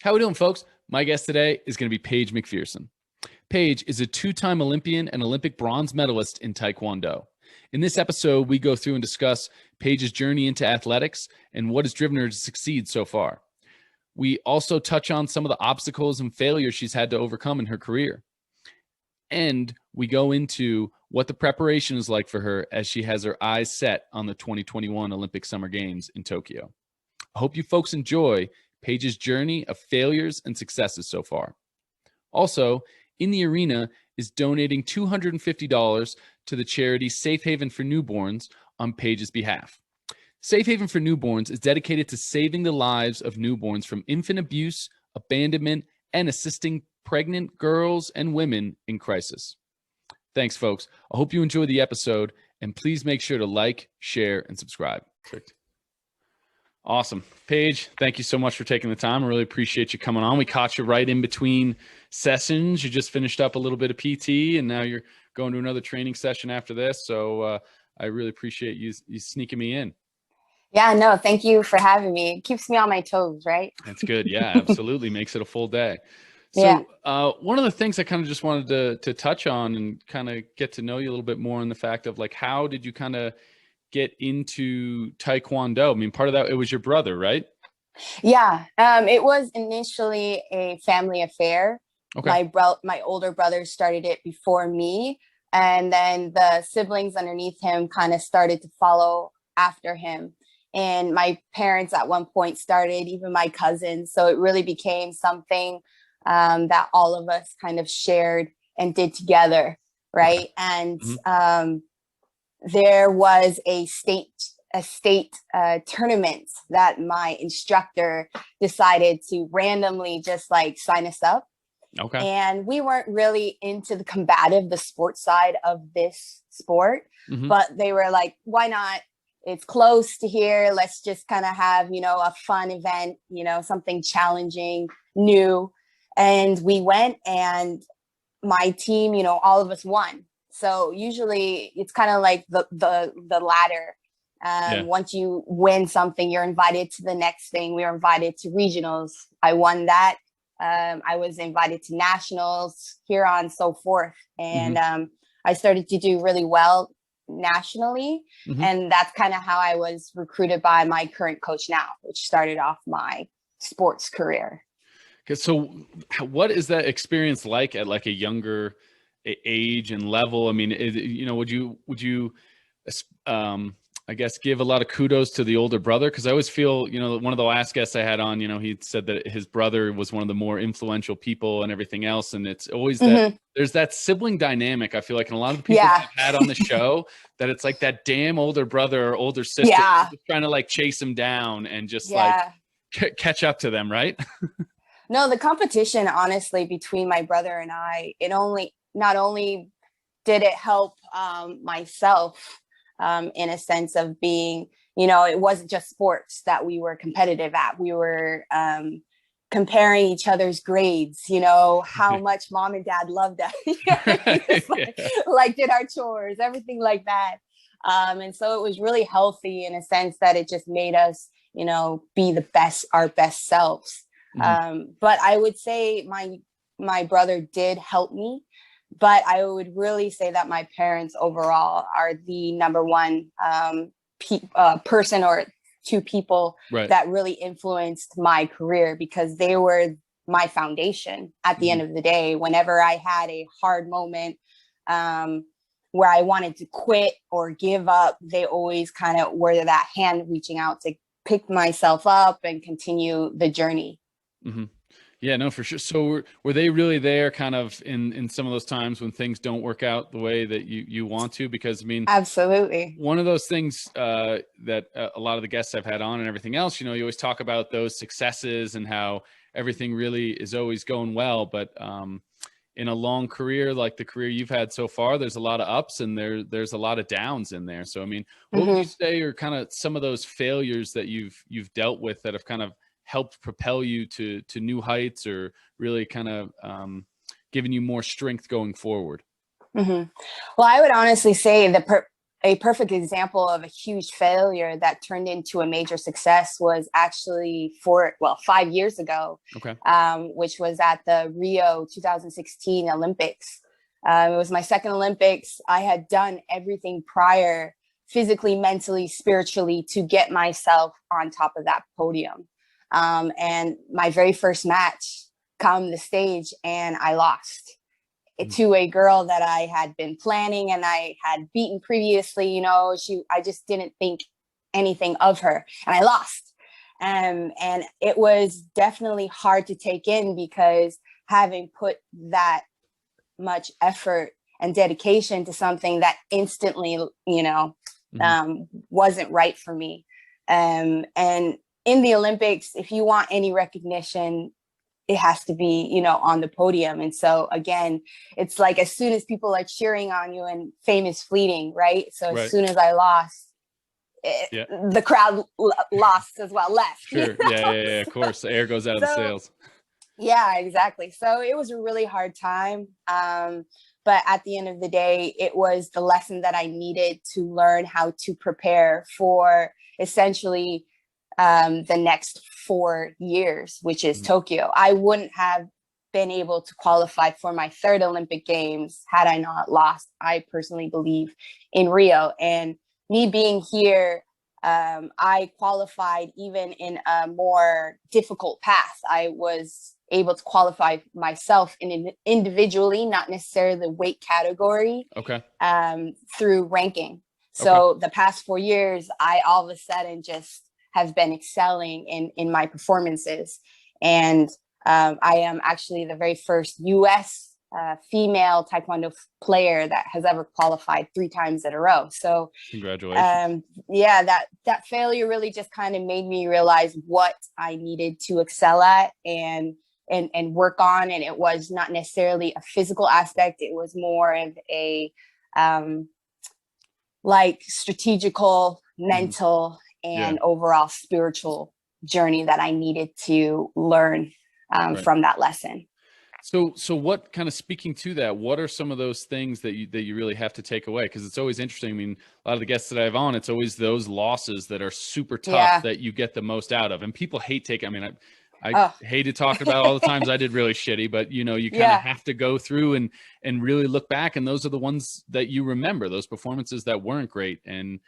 How we doing, folks? My guest today is going to be Paige McPherson. Paige is a two-time Olympian and Olympic bronze medalist in Taekwondo. In this episode, we go through and discuss Paige's journey into athletics and what has driven her to succeed so far. We also touch on some of the obstacles and failures she's had to overcome in her career. And we go into what the preparation is like for her as she has her eyes set on the 2021 Olympic Summer Games in Tokyo. I hope you folks enjoy Paige's journey of failures and successes so far. Also, In the Arena is donating $250 to the charity Safe Haven for Newborns on Paige's behalf. Safe Haven for Newborns is dedicated to saving the lives of newborns from infant abuse, abandonment, and assisting pregnant girls and women in crisis. Thanks, folks. I hope you enjoy the episode, and please make sure to like, share, and subscribe. Perfect. Awesome. Paige, thank you so much for taking the time. I really appreciate you coming on. We caught you right in between sessions. You just finished up a little bit of PT, and now you're going to another training session after this. So I really appreciate you sneaking me in. Yeah, no, thank you for having me. It keeps me on my toes, right? That's good. Yeah, absolutely. Makes it a full day. So yeah. One of the things I kind of just wanted to touch on and kind of get to know you a little bit more in the fact of like, how did you kind of get into Taekwondo? I mean, part of that, it was your brother, right? Yeah, it was initially a family affair. Okay. My older brother started it before me, and then the siblings underneath him kind of started to follow after him. And my parents at one point started, even my cousins. So it really became something that all of us kind of shared and did together, right? And there was a state tournament that my instructor decided to randomly just like sign us up. Okay. And we weren't really into the sports side of this sport, but they were like, why not? It's close to here. Let's just kind of have, a fun event, something challenging, new. And we went, and my team, all of us won. So usually it's kind of like the ladder. Once you win something, you're invited to the next thing. We were invited to regionals. I won that. I was invited to nationals, Huron, so forth. And I started to do really well nationally. And that's kind of how I was recruited by my current coach now, which started off my sports career. So what is that experience like at like a younger age and level? I mean, would you I guess give a lot of kudos to the older brother? Because I always feel, one of the last guests I had on, he said that his brother was one of the more influential people and everything else. And it's always that there's that sibling dynamic. I feel like in a lot of the people I've had on the show, that it's like that damn older brother or older sister trying to like chase him down and just like catch up to them, right? No, the competition, honestly, between my brother and I, not only did it help myself in a sense of being, it wasn't just sports that we were competitive at. We were comparing each other's grades, how much mom and dad loved us, like did our chores, everything like that. And so it was really healthy in a sense that it just made us, be our best selves. But I would say my brother did help me, but I would really say that my parents overall are the number one person or two people that really influenced my career, because they were my foundation at the end of the day. Whenever I had a hard moment where I wanted to quit or give up, they always kind of were that hand reaching out to pick myself up and continue the journey. Yeah, no, for sure. So were they really there kind of in some of those times when things don't work out the way that you want to? Because I mean, absolutely. One of those things that a lot of the guests I've had on and everything else, you always talk about those successes and how everything really is always going well. But in a long career, like the career you've had so far, there's a lot of ups and there's a lot of downs in there. So, I mean, what would you say are kind of some of those failures that you've dealt with that have kind of helped propel you to new heights, or really kind of giving you more strength going forward? Well, I would honestly say a perfect example of a huge failure that turned into a major success was actually 5 years ago, Okay. which was at the Rio 2016 Olympics. It was my second Olympics. I had done everything prior, physically, mentally, spiritually, to get myself on top of that podium. And my very first match, come the stage, and I lost to a girl that I had been planning and I had beaten previously. You know, I just didn't think anything of her, and I lost. And it was definitely hard to take in, because having put that much effort and dedication to something that instantly, you know, wasn't right for me. And in the Olympics, if you want any recognition, it has to be, you know, on the podium. And so again, it's like, as soon as people are cheering on you, and fame is fleeting, right? So as soon as I lost, the crowd lost as well, left. Sure. You know? Yeah. Of course, the air goes out of the sails. Yeah, exactly. So it was a really hard time. But at the end of the day, it was the lesson that I needed to learn how to prepare for essentially the next 4 years, which is Tokyo. I wouldn't have been able to qualify for my third Olympic Games had I not lost, I personally believe, in Rio. And me being here, I qualified even in a more difficult path. I was able to qualify myself individually, not necessarily the weight category, through ranking. So the past 4 years, I all of a sudden just have been excelling in my performances. And I am actually the very first US female Taekwondo player that has ever qualified 3 times in a row. So congratulations. That failure really just kind of made me realize what I needed to excel at and work on. And it was not necessarily a physical aspect. It was more of a like strategical, mental, and overall spiritual journey that I needed to learn from that lesson. So what, kind of speaking to that, what are some of those things that you really have to take away? Because it's always interesting. I mean, a lot of the guests that I have on, it's always those losses that are super tough that you get the most out of. And people hate taking, I mean, I hated talking about all the times I did really shitty, but you know, you kind of have to go through and really look back. And those are the ones that you remember, those performances that weren't great. And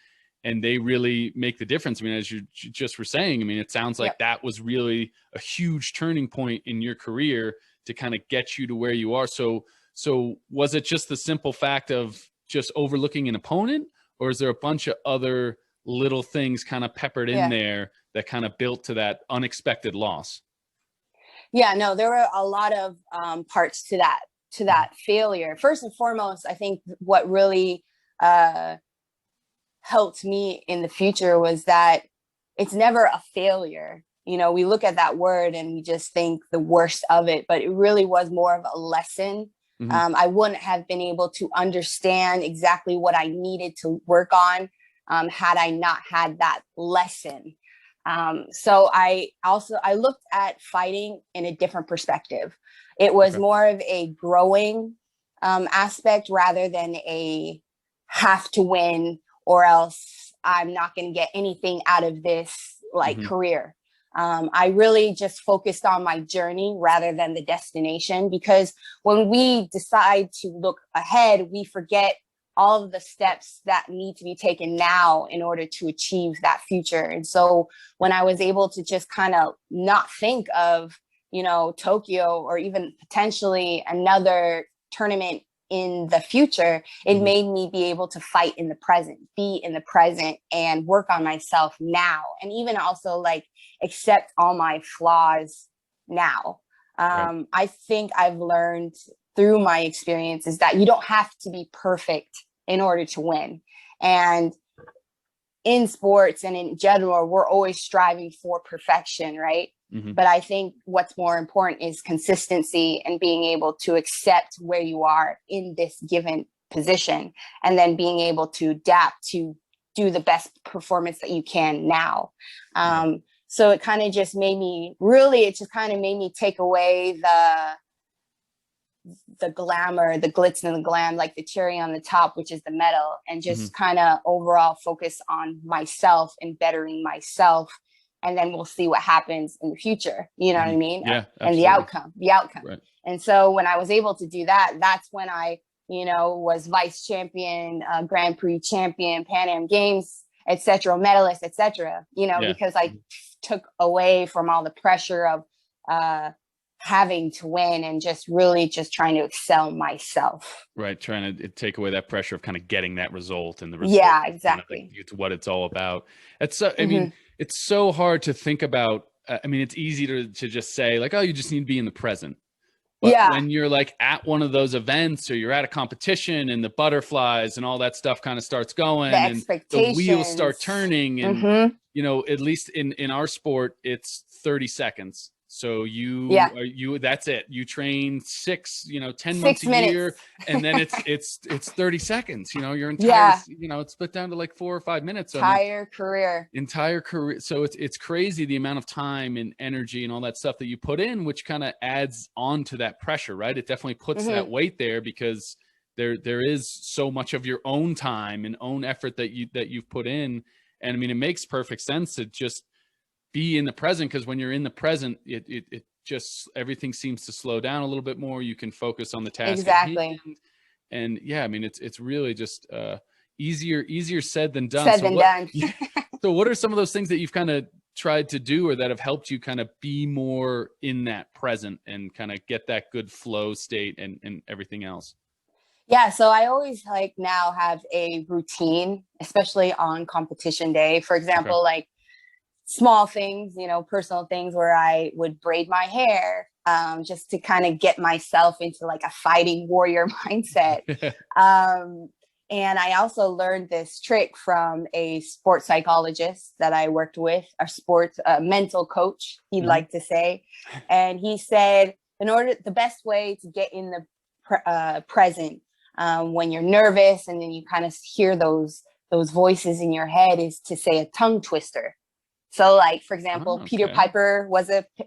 they really make the difference. I mean, as you just were saying, I mean, it sounds like that was really a huge turning point in your career to kind of get you to where you are. So was it just the simple fact of just overlooking an opponent, or is there a bunch of other little things kind of peppered in there that kind of built to that unexpected loss? Yeah, no, there were a lot of parts to that failure. First and foremost, I think what really helped me in the future was that it's never a failure. You know, we look at that word and we just think the worst of it, but it really was more of a lesson. I wouldn't have been able to understand exactly what I needed to work on had I not had that lesson. So I looked at fighting in a different perspective. It was more of a growing aspect rather than a have to win or else I'm not going to get anything out of this career. I really just focused on my journey rather than the destination, because when we decide to look ahead, we forget all of the steps that need to be taken now in order to achieve that future. And so when I was able to just kind of not think of, you know, Tokyo or even potentially another tournament in the future, it made me be able to fight in the present, be in the present, and work on myself now. And even also like accept all my flaws now. I think I've learned through my experiences that you don't have to be perfect in order to win. And in sports and in general, we're always striving for perfection, right? But I think what's more important is consistency and being able to accept where you are in this given position, and then being able to adapt to do the best performance that you can now. So it kind of just made me take away the glamour, the glitz and the glam, like the cherry on the top, which is the medal, and just kind of overall focus on myself and bettering myself. And then we'll see what happens in the future. You know what I mean? Yeah. And Absolutely. the outcome. Right. And so when I was able to do that, that's when I, was vice champion, Grand Prix champion, Pan Am Games, etc., medalist, etc., because I took away from all the pressure of having to win and just really just trying to excel myself. Right. Trying to take away that pressure of kind of getting that result, and the result. Yeah, exactly. Kind of it's what it's all about. It's so, I mean, it's so hard to think about. I mean, it's easy to just say like, oh, you just need to be in the present. But when you're like at one of those events, or you're at a competition and the butterflies and all that stuff kind of starts going, and the wheels start turning, and, at least in our sport, it's 30 seconds. So that's it. You train 10 months a year, and then it's 30 seconds, your entire, it's split down to like 4 or 5 minutes. Entire career. So it's crazy the amount of time and energy and all that stuff that you put in, which kind of adds on to that pressure, right? It definitely puts that weight there, because there is so much of your own time and own effort that you've put in. And I mean, it makes perfect sense to just be in the present, because when you're in the present, it just, everything seems to slow down a little bit more. You can focus on the task. Exactly. And I mean, it's really just easier said than done. So what are some of those things that you've kind of tried to do, or that have helped you kind of be more in that present and kind of get that good flow state and everything else? Yeah. So I always now have a routine, especially on competition day. For example, like small things, personal things, where I would braid my hair, just to kind of get myself into like a fighting warrior mindset. And I also learned this trick from a sports psychologist that I worked with, a sports mental coach, he'd like to say. And he said, the best way to get in the present, when you're nervous and then you kind of hear those voices in your head, is to say a tongue twister. So like, for example, Peter Piper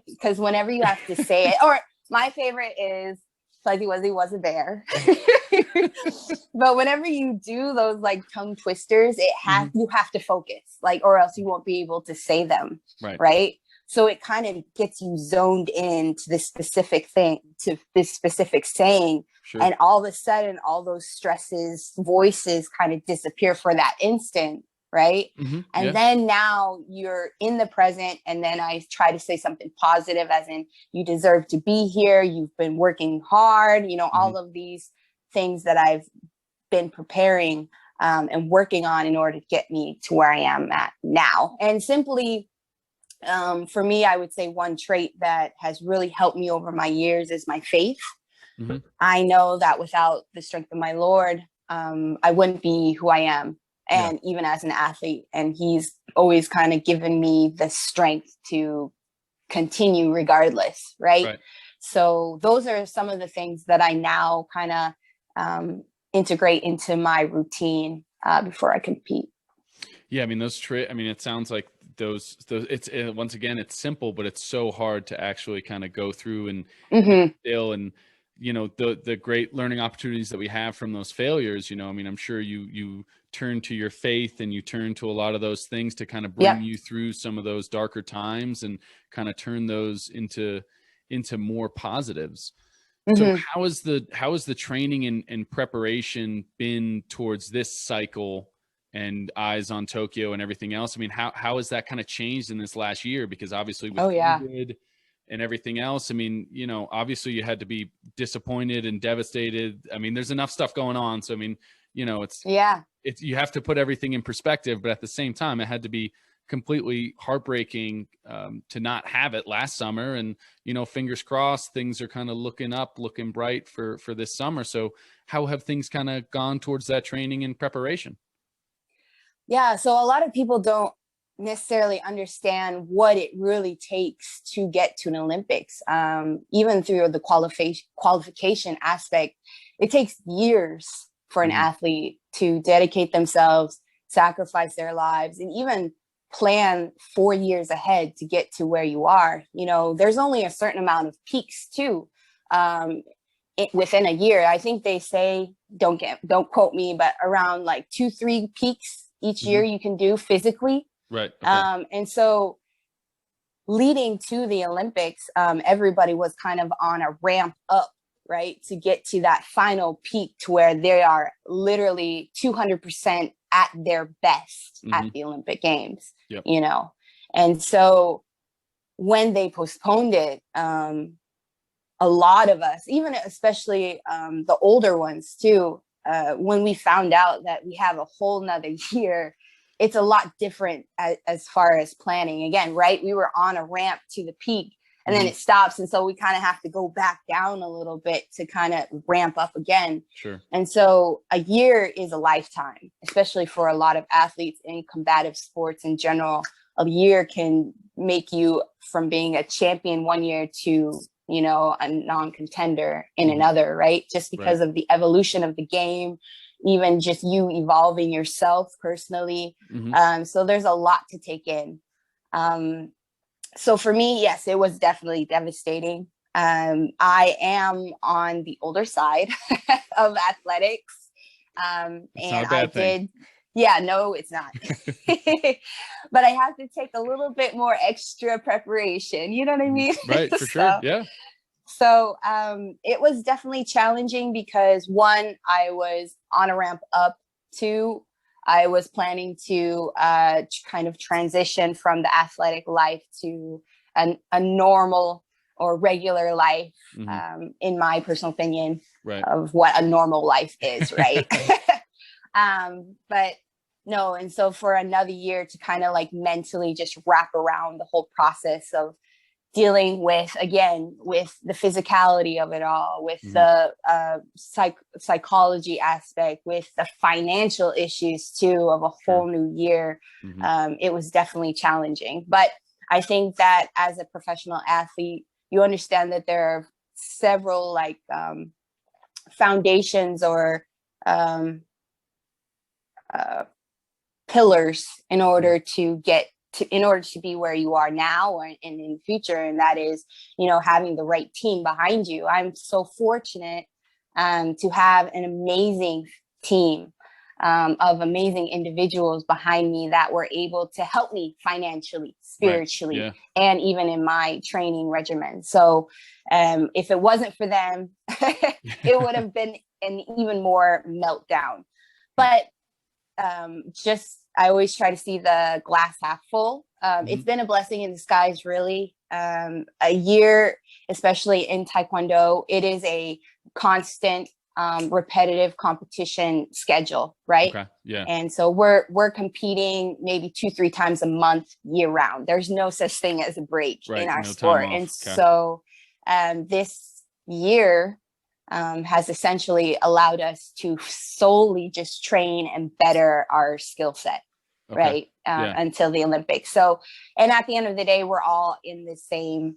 because whenever you have to say it, or my favorite is Fuzzy Wuzzy was a bear. But whenever you do those like tongue twisters, you have to focus, or else you won't be able to say them. Right. So it kind of gets you zoned in to this specific thing, to this specific saying. And all of a sudden, all those voices kind of disappear for that instant. Right. And then now you're in the present. And then I try to say something positive, as in, you deserve to be here. You've been working hard, all of these things that I've been preparing and working on in order to get me to where I am at now. And simply, for me, I would say one trait that has really helped me over my years is my faith. I know that without the strength of my Lord, I wouldn't be who I am. And even as an athlete, and he's always kind of given me the strength to continue regardless. Right. So those are some of the things that I now kind of integrate into my routine before I compete. Yeah. I mean, it sounds like those it's once again, it's simple, but it's so hard to actually kind of go through and instill, and the great learning opportunities that we have from those failures. I mean, I'm sure you turn to your faith, and you turn to a lot of those things to kind of bring you through some of those darker times, and kind of turn those into more positives. So how is the training and preparation been towards this cycle and eyes on Tokyo and everything else? I mean, how has that kind of changed in this last year? Because obviously with COVID and everything else, I mean, obviously you had to be disappointed and devastated. I mean, there's enough stuff going on. So, I mean, it's you have to put everything in perspective, but at the same time, it had to be completely heartbreaking to not have it last summer. And, fingers crossed, things are kind of looking bright for this summer. So how have things kind of gone towards that training and preparation? Yeah. So a lot of people don't necessarily understand what it really takes to get to an Olympics. Even through the qualification aspect, it takes years for an athlete to dedicate themselves, sacrifice their lives, and even plan 4 years ahead to get to where you are. There's only a certain amount of peaks too. within a year. I think they say, don't quote me, but around like 2-3 peaks each year you can do physically. Right. Okay. And so leading to the Olympics, everybody was kind of on a ramp up, right, to get to that final peak to where they are literally 200% at their best at the Olympic Games, you know? And so when they postponed it, a lot of us, even especially the older ones too, when we found out that we have a whole nother year, it's a lot different as far as planning. Again, right? We were on a ramp to the peak and then it stops. And so we kind of have to go back down a little bit to kind of ramp up again. Sure. And so a year is a lifetime, especially for a lot of athletes in combative sports in general. A year can make you from being a champion one year to, you know, a non-contender in another, right? Just because of the evolution of the game, even just you evolving yourself personally. So there's a lot to take in. So for me, yes, it was definitely devastating. I am on the older side of athletics. And I did, yeah, no, it's not. But I have to take a little bit more extra preparation. You know what I mean? Right, for sure. Yeah. So it was definitely challenging because 1, I was on a ramp up. 2, I was planning to kind of transition from the athletic life to a normal or regular life, in my personal opinion, of what a normal life is, right? But no, and so for another year to kind of like mentally just wrap around the whole process of dealing with, again, with the physicality of it all, with the psychology aspect, with the financial issues too of a whole new year. It was definitely challenging. But I think that as a professional athlete, you understand that there are several like foundations or pillars in order to get in order to be where you are now or in the future. And that is, you know, having the right team behind you. I'm so fortunate to have an amazing team of amazing individuals behind me that were able to help me financially, spiritually, and even in my training regimen. So if it wasn't for them, it would have been an even more meltdown. But I always try to see the glass half full. It's been a blessing in disguise, really. A year, especially in Taekwondo, it is a constant, repetitive competition schedule, right? Okay. Yeah. And so we're competing maybe 2-3 times a month year round. There's no such thing as a break in our sport. And so this year has essentially allowed us to solely just train and better our skill set, right? Until the Olympics. So, and at the end of the day, we're all in the same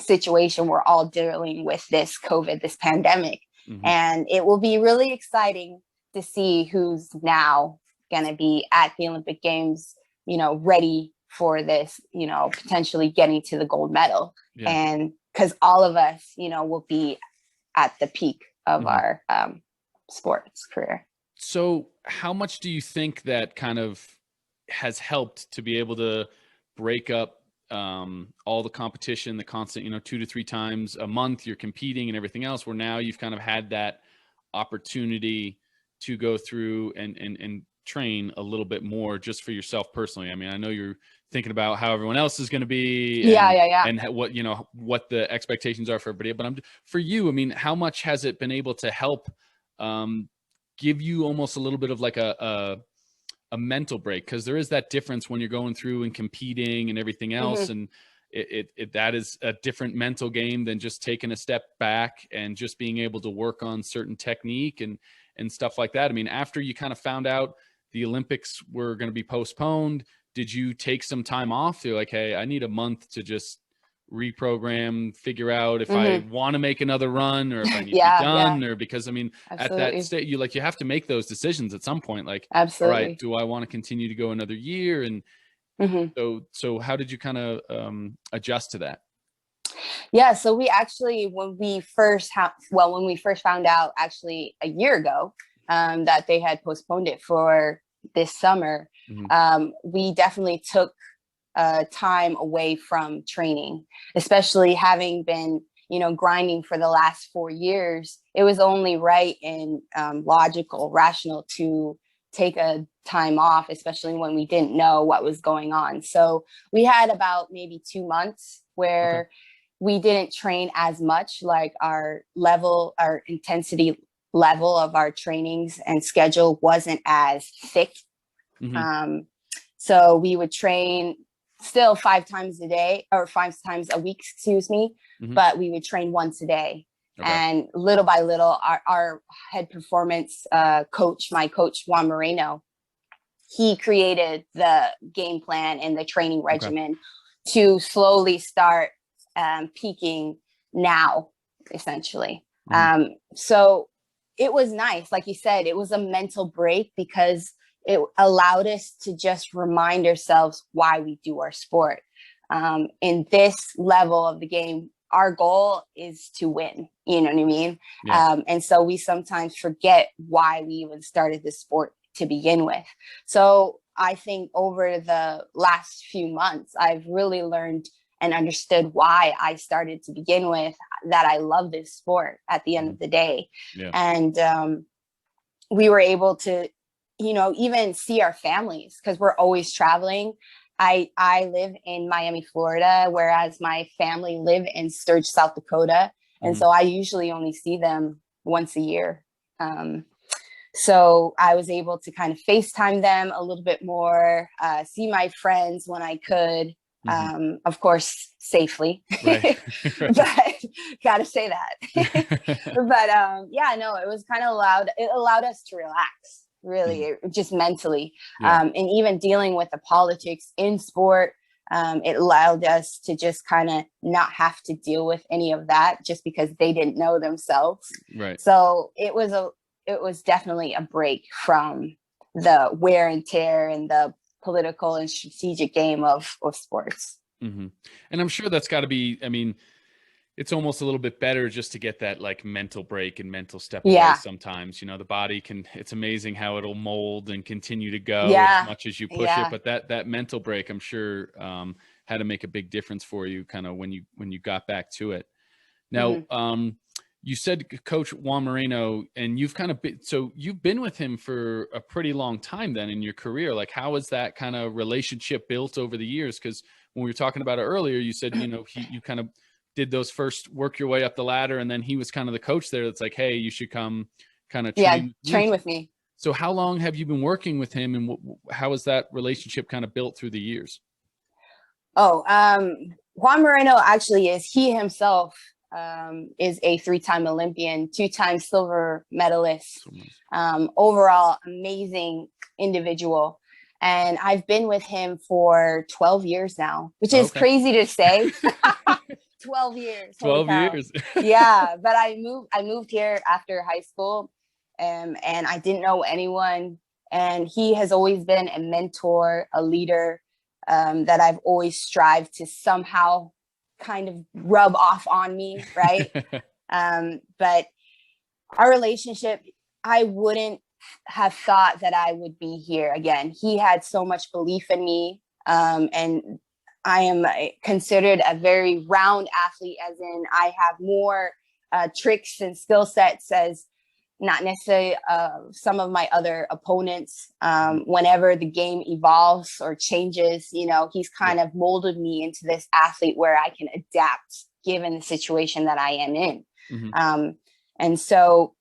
situation. We're all dealing with this COVID, this pandemic. And it will be really exciting to see who's now going to be at the Olympic Games, you know, ready for this, you know, potentially getting to the gold medal. And because all of us, you know, will be at the peak of our sports career. So how much do you think that kind of has helped to be able to break up all the competition, the constant, you know, 2 to 3 times a month you're competing and everything else, where now you've kind of had that opportunity to go through and train a little bit more just for yourself personally? I mean, I know you're thinking about how everyone else is going to be and what, you know, what the expectations are for everybody, but for you, I mean, how much has it been able to help give you almost a little bit of like a mental break? Because there is that difference when you're going through and competing and everything else, and that is a different mental game than just taking a step back and just being able to work on certain technique and stuff like that. I mean, after you kind of found out the Olympics were going to be postponed, did you take some time off? You're like, hey, I need a month to just reprogram, figure out if I want to make another run or if I need to be done, or because I mean, at that state, you have to make those decisions at some point. Like, all right, do I want to continue to go another year? And so how did you kind of adjust to that? Yeah, so we actually, when we first found out actually a year ago, that they had postponed it for this summer, we definitely took time away from training, especially having been, grinding for the last 4 years. It was only right and logical, rational to take a time off, especially when we didn't know what was going on. So we had about maybe 2 months where we didn't train as much, like our intensity level of our trainings and schedule wasn't as thick. So we would train still 5 times a week, excuse me, but we would train once a day. And little by little, our head performance coach, my coach, Juan Moreno, he created the game plan and the training regimen to slowly start peaking now, essentially. So it was nice. Like you said, it was a mental break because it allowed us to just remind ourselves why we do our sport. In this level of the game, our goal is to win. You know what I mean? Yeah. And so we sometimes forget why we even started this sport to begin with. So I think over the last few months, I've really learned and understood why I started to begin with, that I love this sport at the end of the day. Yeah. And we were able to, even see our families because we're always traveling. I live in Miami, Florida, whereas my family live in Sturgis, South Dakota. And so I usually only see them once a year. So I was able to kind of FaceTime them a little bit more, see my friends when I could, of course, safely, right. But gotta say that. But yeah, no, it was kind of it allowed us to relax. Really, just mentally, and even dealing with the politics in sport, it allowed us to just kind of not have to deal with any of that just because they didn't know themselves. Right. So it was definitely a break from the wear and tear and the political and strategic game of sports. And I'm sure that's got to be, it's almost a little bit better just to get that like mental break and mental step away sometimes. The body it's amazing how it'll mold and continue to go as much as you push it. But that mental break, I'm sure, had to make a big difference for you kind of when you got back to it. Now, you said Coach Juan Moreno, and you've you've been with him for a pretty long time then in your career. Like, how has that kind of relationship built over the years? Because when we were talking about it earlier, you said, you kind of did those first work your way up the ladder, and then he was kind of the coach there that's like, hey, you should come kind of train with me. So how long have you been working with him, and how has that relationship kind of built through the years? Juan Moreno actually he himself is a 3-time Olympian, 2-time silver medalist, overall amazing individual. And I've been with him for 12 years now, which is crazy to say. 12 years. 12 years. Yeah. But I moved here after high school, and I didn't know anyone. And he has always been a mentor, a leader, that I've always strived to somehow kind of rub off on me. Right. But our relationship, I wouldn't have thought that I would be here again. He had so much belief in me. And I am considered a very round athlete, as in I have more tricks and skill sets as not necessarily some of my other opponents. Whenever the game evolves or changes, he's kind of molded me into this athlete where I can adapt given the situation that I am in. And so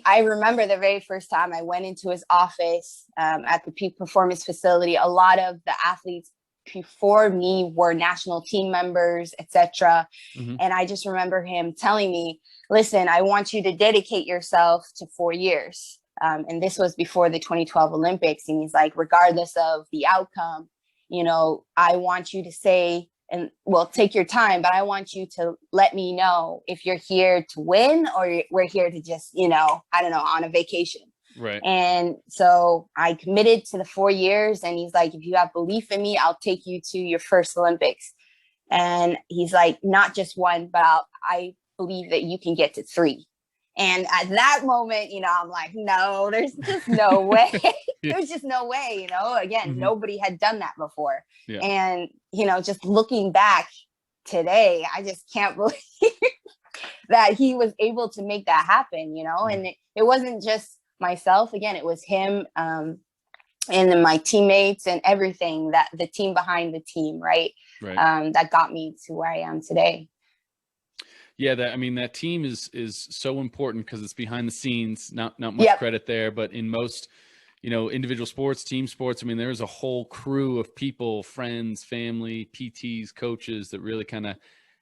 I remember the very first time I went into his office at the peak performance facility. A lot of the athletes before me were national team members, etc. And I just remember him telling me, listen, I want you to dedicate yourself to 4 years. And this was before the 2012 Olympics. And he's like, regardless of the outcome, I want you to say, and take your time, but I want you to let me know if you're here to win or we're here to just, I don't know, on a vacation. Right. And so I committed to the 4 years, and he's like, if you have belief in me, I'll take you to your first Olympics. And he's like, not just one, but I believe that you can get to 3. And at that moment, you know, I'm like, no, there's just no way. Yeah. There's just no way, you know, again, nobody had done that before. Yeah. And, you know, just looking back today, I just can't believe that he was able to make that happen, you know. And it wasn't just myself. Again, it was him, and then my teammates and everything, that the team behind the team, right? That got me to where I am today. Yeah, that team is so important because it's behind the scenes, not much credit there, but in most, you know, individual sports, team sports, I mean, there's a whole crew of people, friends, family, PTs, coaches that really kind of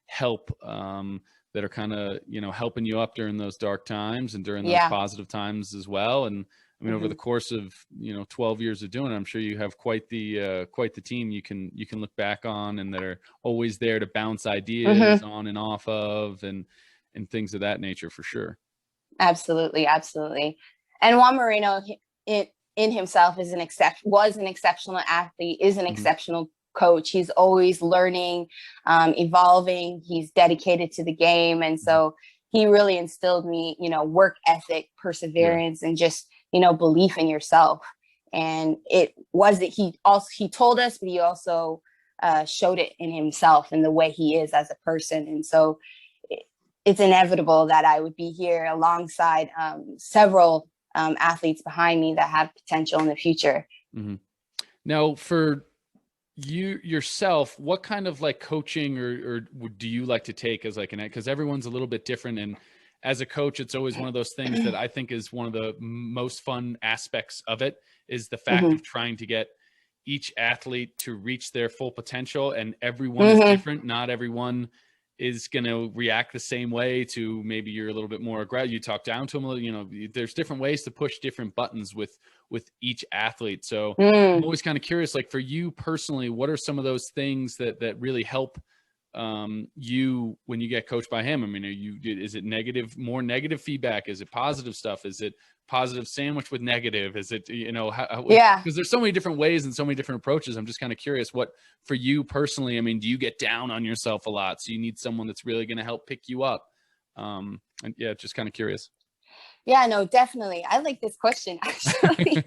help, that are kind of, you know, helping you up during those dark times and during those positive times as well. And I mean, over the course of, you know, 12 years of doing it, I'm sure you have quite the team you can look back on, and that are always there to bounce ideas on and off of, and things of that nature, for sure. Absolutely. And Juan Moreno in himself was an exceptional athlete, is an exceptional coach. He's always learning, evolving. He's dedicated to the game. And so he really instilled me, you know, work ethic, perseverance, and just, you know, belief in yourself. And it was that he told us, but he also showed it in himself and the way he is as a person. And so it's inevitable that I would be here alongside several athletes behind me that have potential in the future. Now, for you yourself, what kind of like coaching or do you like to take as like because everyone's a little bit different, and as a coach, it's always one of those things that I think is one of the most fun aspects of it, is the fact of trying to get each athlete to reach their full potential. And everyone is different. Not everyone is going to react the same way to, maybe you're a little bit more aggressive. You talk down to them a little, you know, there's different ways to push different buttons with each athlete. So I'm always kind of curious, like for you personally, what are some of those things that really help you when you get coached by him? I mean, is it more negative feedback? Is it positive stuff? Is it positive sandwich with negative? Is it, you know, because there's so many different ways and so many different approaches. I'm just kind of curious, what for you personally, I mean, do you get down on yourself a lot? So you need someone that's really going to help pick you up. And yeah, just kind of curious. Yeah, no, definitely. I like this question, actually.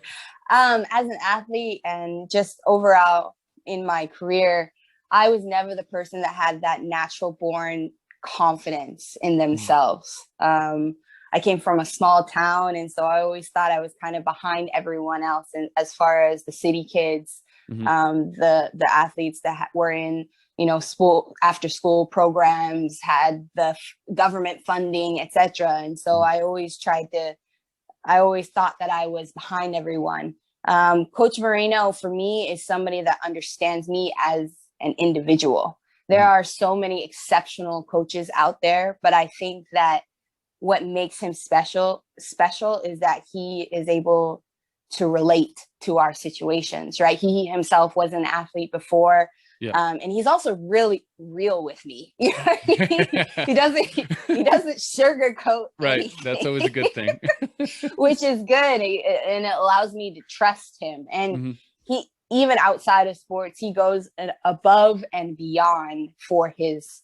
As an athlete and just overall in my career, I was never the person that had that natural born confidence in themselves. I came from a small town, and so I always thought I was kind of behind everyone else. And as far as the city kids, the athletes that were in, you know, after school programs, had the government funding, etc. And so I always thought that I was behind everyone. Coach Moreno, for me, is somebody that understands me as an individual. There are so many exceptional coaches out there, but I think that what makes him special is that he is able to relate to our situations, right? He himself was an athlete before. And he's also really real with me. You know what I mean? He doesn't sugarcoat anything. That's always a good thing. Which is good. And it allows me to trust him. And he, even outside of sports, he goes above and beyond for his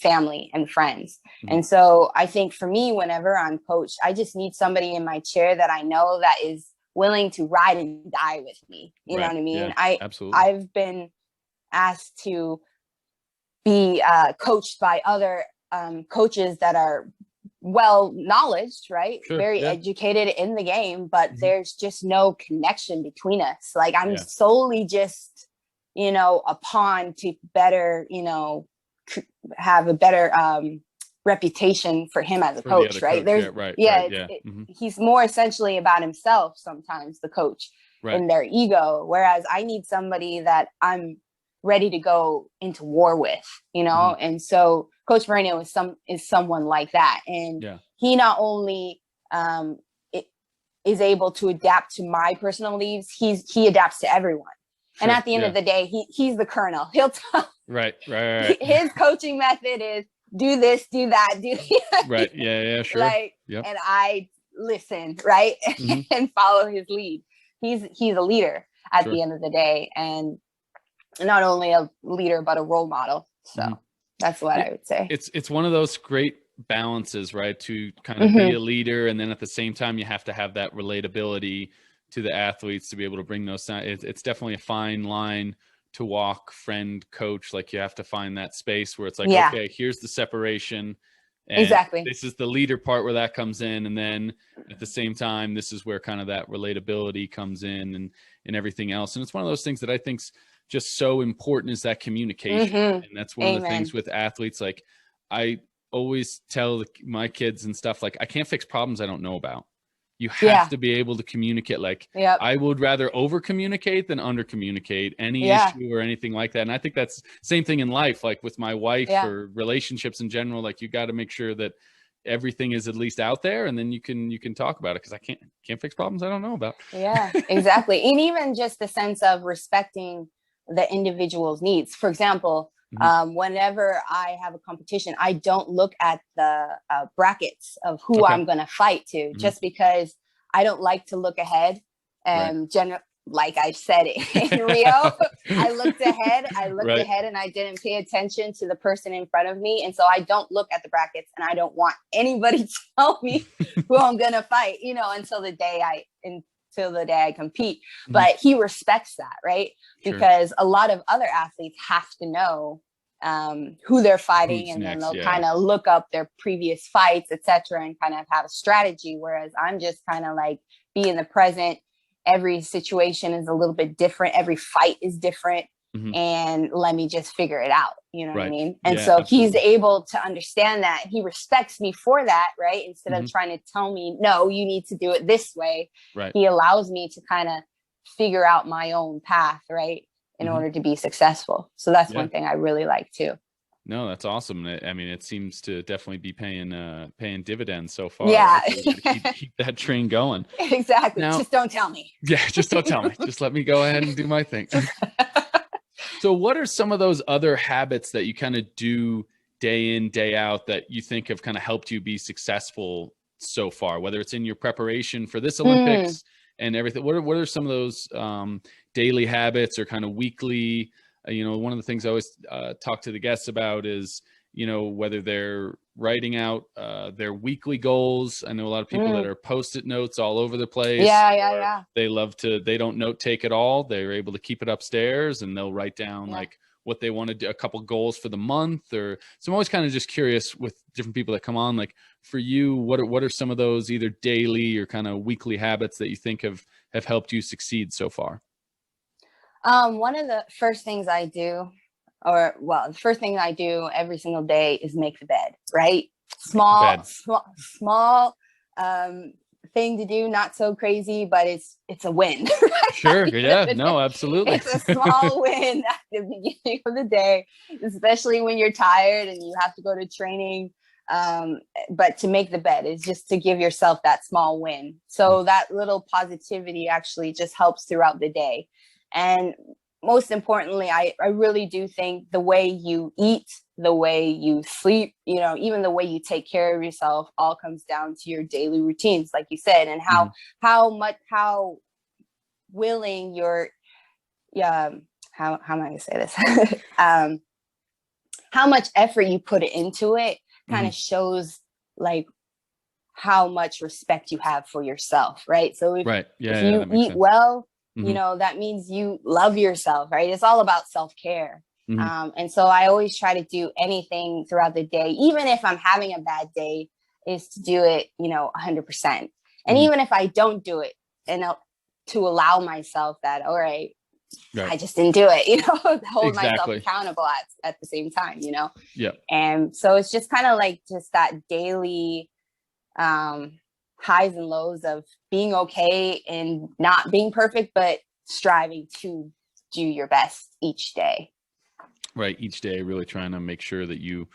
family and friends. And so I think for me, whenever I'm coached, I just need somebody in my chair that I know that is willing to ride and die with me. You know what I mean? Yeah, absolutely. I've been asked to be coached by other coaches that are well knowledged, right? Very educated in the game, but there's just no connection between us. Like I'm solely just, you know, a pawn to better, you know, have a better reputation for him as a coach, right? He's more essentially about himself sometimes, the coach, and their ego, whereas I need somebody that I'm ready to go into war with, you know. And so Coach Moreno is someone like that, and he not only is able to adapt to my personal needs, he adapts to everyone. And at the end of the day, he's the colonel. He'll tell his coaching method is do this, do that, do right. Yeah, sure. Like, and I listen, right, and follow his lead. He's a leader at the end of the day, and not only a leader but a role model. So that's what I would say. It's one of those great balances, right? To kind of be a leader, and then at the same time, you have to have that relatability to the athletes to be able to bring those. It's definitely a fine line to walk, friend, coach. Like you have to find that space where it's like, okay, here's the separation. And exactly. this is the leader part where that comes in. And then at the same time, this is where kind of that relatability comes in and everything else. And it's one of those things that I think's just so important, is that communication. And that's one of the things with athletes. Like I always tell my kids and stuff, like, I can't fix problems I don't know about. You have to be able to communicate. Like I would rather over communicate than under communicate any issue or anything like that. And I think that's same thing in life, like with my wife or relationships in general. Like you got to make sure that everything is at least out there, and then you can talk about it. Cause I can't fix problems I don't know about. Yeah, exactly. And even just the sense of respecting the individual's needs. For example, whenever I have a competition, I don't look at the brackets of who I'm going to fight to, just because I don't like to look ahead. And like I said in Rio, I looked ahead. Ahead and I didn't pay attention to the person in front of me. And so I don't look at the brackets, and I don't want anybody to tell me who I'm going to fight, until the day I compete. But he respects that, right? Because a lot of other athletes have to know who they're fighting, and then they'll kind of look up their previous fights, etc., and kind of have a strategy. Whereas I'm just kind of like, be in the present. Every situation is a little bit different. Every fight is different. And let me just figure it out. You know what I mean? And so he's able to understand that. He respects me for that, right? Instead of trying to tell me, no, you need to do it this way. He allows me to kind of figure out my own path, right? In order to be successful. So that's one thing I really like too. No, that's awesome. I mean, it seems to definitely be paying dividends so far. Yeah. Right? Keep that train going. Exactly. Now, just don't tell me. Yeah, just don't tell me. Just let me go ahead and do my thing. So what are some of those other habits that you kind of do day in, day out that you think have kind of helped you be successful so far, whether it's in your preparation for this Olympics and everything? What are some of those daily habits or kind of weekly? One of the things I always talk to the guests about is, whether they're writing out their weekly goals. I know a lot of people that are Post-it notes all over the place. Yeah. They don't note take at all. They're able to keep it upstairs, and they'll write down like what they want to do, a couple goals for the month. So I'm always kind of just curious with different people that come on, like for you, what are some of those either daily or kind of weekly habits that you think have helped you succeed so far? One of the first things I do, the first thing I do every single day is make the bed, right? Small thing to do, not so crazy, but it's a win. Right? Sure. Yeah, no, absolutely. It's a small win at the beginning of the day, especially when you're tired and you have to go to training. But to make the bed is just to give yourself that small win. So that little positivity actually just helps throughout the day. And most importantly, I really do think the way you eat, the way you sleep, even the way you take care of yourself all comes down to your daily routines, like you said, and how willing you're, how am I going to say this? How much effort you put into it kind of shows like how much respect you have for yourself, right? So if you eat well, that means you love yourself, right? It's all about self-care. And so I always try to do anything throughout the day, even if I'm having a bad day, is to do it, 100%. And even if I don't do it, and to allow myself that, all right, I just didn't do it, hold myself accountable at the same time, Yeah. And so it's just kind of like just that daily, highs and lows of being okay and not being perfect, but striving to do your best each day. Right. Each day, really trying to make sure that you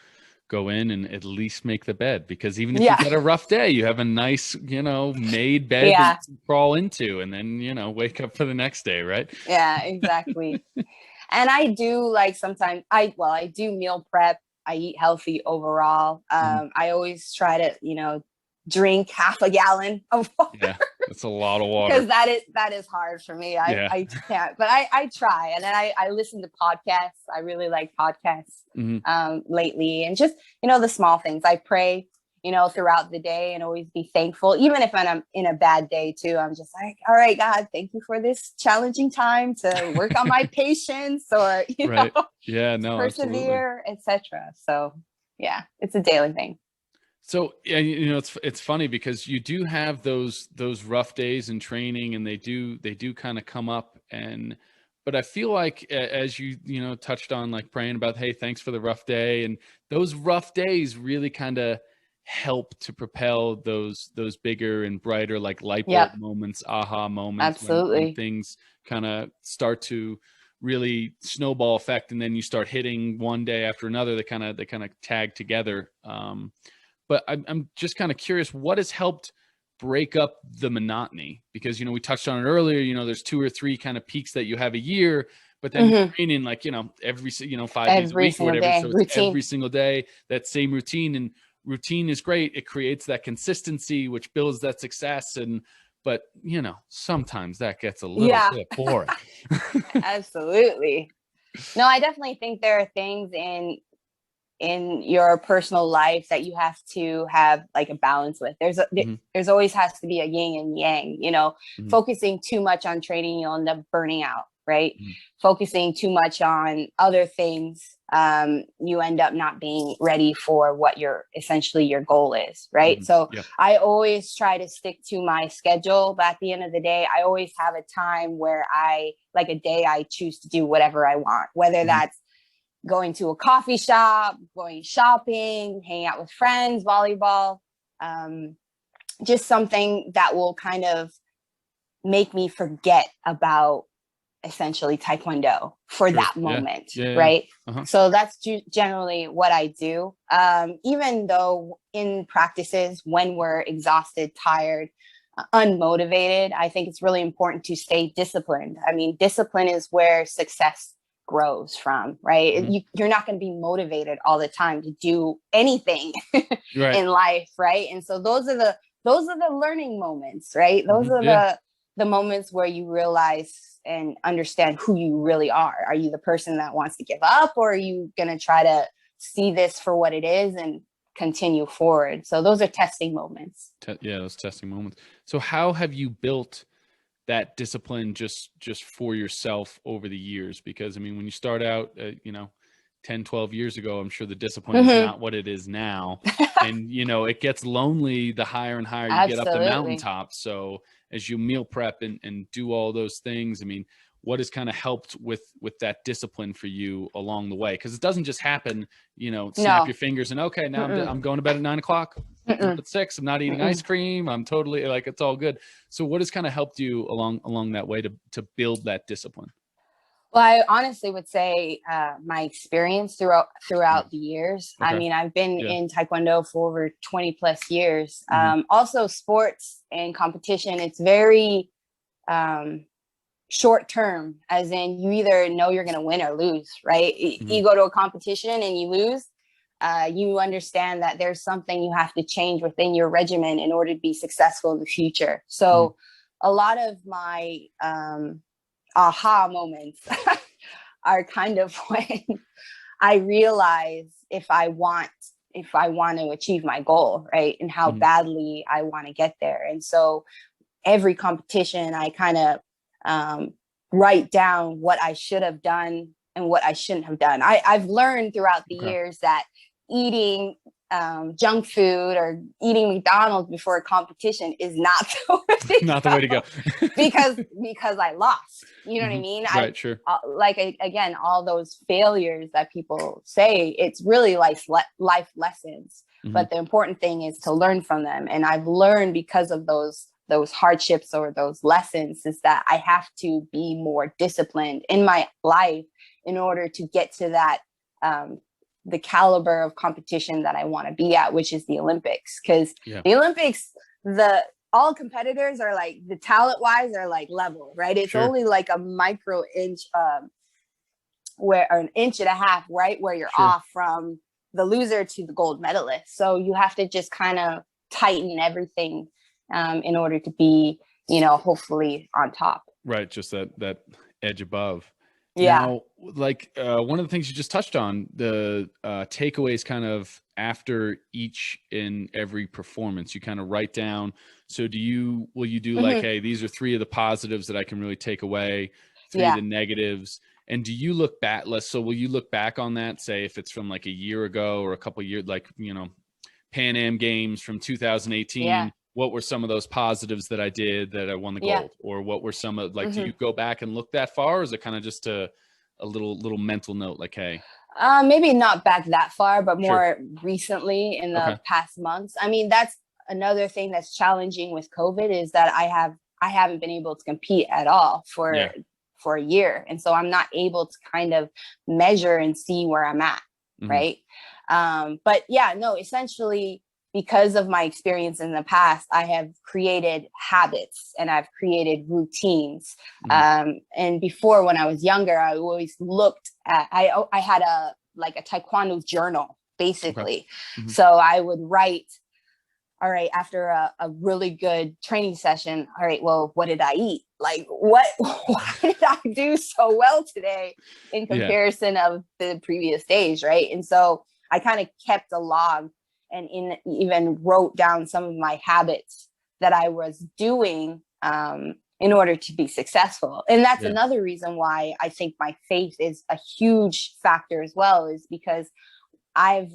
go in and at least make the bed, because even if you've got a rough day, you have a nice, made bed that you can crawl into, and then, wake up for the next day. Right. Yeah, exactly. And I do sometimes I do meal prep. I eat healthy overall. I always try to, drink half a gallon of water. It's a lot of water. Because that is hard for me. I can't, but I try. And then I listen to podcasts. I really like podcasts lately, and just, the small things. I pray, throughout the day, and always be thankful. Even if I'm in a bad day too, I'm just like, all right, God, thank you for this challenging time to work on my patience, or, persevere, etc. So yeah, it's a daily thing. So, it's funny because you do have those rough days in training, and they do kind of come up, but I feel like, as you touched on, like praying about, hey, thanks for the rough day, and those rough days really kind of help to propel those bigger and brighter, like light bulb moments, aha moments. Absolutely. When things kind of start to really snowball effect, and then you start hitting one day after another, they kind of tag together. But I'm just kind of curious, what has helped break up the monotony? Because, we touched on it earlier, there's 2 or 3 kind of peaks that you have a year, but then you're training like, every, 5 days a week or whatever. Day. So it's routine. Every single day, that same routine, and routine is great. It creates that consistency, which builds that success. But sometimes that gets a little bit boring. Absolutely. No, I definitely think there are things in your personal life that you have to have like a balance with. There's always has to be a yin and yang, focusing too much on training, you'll end up burning out, right? Focusing too much on other things, you end up not being ready for what your goal is, right? So I always try to stick to my schedule, but at the end of the day, I always have a time where a day I choose to do whatever I want, whether that's going to a coffee shop, going shopping, hanging out with friends, volleyball, just something that will kind of make me forget about essentially Taekwondo for that moment, right? So that's generally what I do. Even though in practices, when we're exhausted, tired, unmotivated, I think it's really important to stay disciplined. I mean, discipline is where success grows from, right? You're not going to be motivated all the time to do anything in life, right? And so those are the learning moments, right? Those are the moments where you realize and understand who you really are. Are you the person that wants to give up, or are you going to try to see this for what it is and continue forward? So those are testing moments. Those testing moments. So how have you built that discipline just for yourself over the years? Because when you start out, 10, 12 years ago, I'm sure the discipline is not what it is now. And, it gets lonely the higher and higher you get up the mountaintop. So as you meal prep and do all those things, what has kind of helped with that discipline for you along the way? Because it doesn't just happen, snap your fingers and okay, now I'm going to bed at 9 o'clock. At 6, I'm not eating ice cream. I'm totally like, it's all good. So what has kind of helped you along that way to build that discipline? Well, I honestly would say my experience throughout the years. Okay. I've been in Taekwondo for over 20 plus years. Also sports and competition, it's very short term, as in you either know you're going to win or lose, right? You go to a competition and you lose. You understand that there's something you have to change within your regimen in order to be successful in the future. So a lot of my aha moments are kind of when I realize if I want to achieve my goal, right? And how badly I want to get there. And so every competition, I kind of write down what I should have done and what I shouldn't have done. I've learned throughout the years that eating junk food or eating McDonald's before a competition is not the way to go. because I lost. You know what I mean? Right, sure. Again, all those failures that people say, it's really life lessons. But the important thing is to learn from them. And I've learned because of those hardships or those lessons is that I have to be more disciplined in my life in order to get to that the caliber of competition that I want to be at, which is the Olympics. Because the Olympics, all competitors are like, the talent wise are like level, right? It's only like a micro inch, or an inch and a half, right? Where you're off from the loser to the gold medalist. So you have to just kind of tighten everything in order to be hopefully on top. Right. Just that edge above. Yeah. Now, like one of the things you just touched on, the takeaways kind of after each and every performance, you kind of write down. So will you do like, hey, these are 3 of the positives that I can really take away, 3 of the negatives. And do you look back? So will you look back on that, say if it's from like a year ago or a couple of years, like, Pan Am Games from 2018, what were some of those positives that I did that I won the gold? Or what were some of, like, do you go back and look that far? Or is it kind of just a little mental note, like, hey? Maybe not back that far, but more recently in the past months. I mean, that's another thing that's challenging with COVID, is that I haven't been able to compete at all for a year. And so I'm not able to kind of measure and see where I'm at. Right. But essentially, because of my experience in the past, I have created habits and I've created routines. And before, when I was younger, I always looked at, I had a Taekwondo journal, basically. So I would write, all right, after a really good training session, all right, well, what did I eat? Like, why did I do so well today in comparison of the previous days, right? And so I kind of kept a log and even wrote down some of my habits that I was doing in order to be successful. And that's another reason why I think my faith is a huge factor as well, is because I've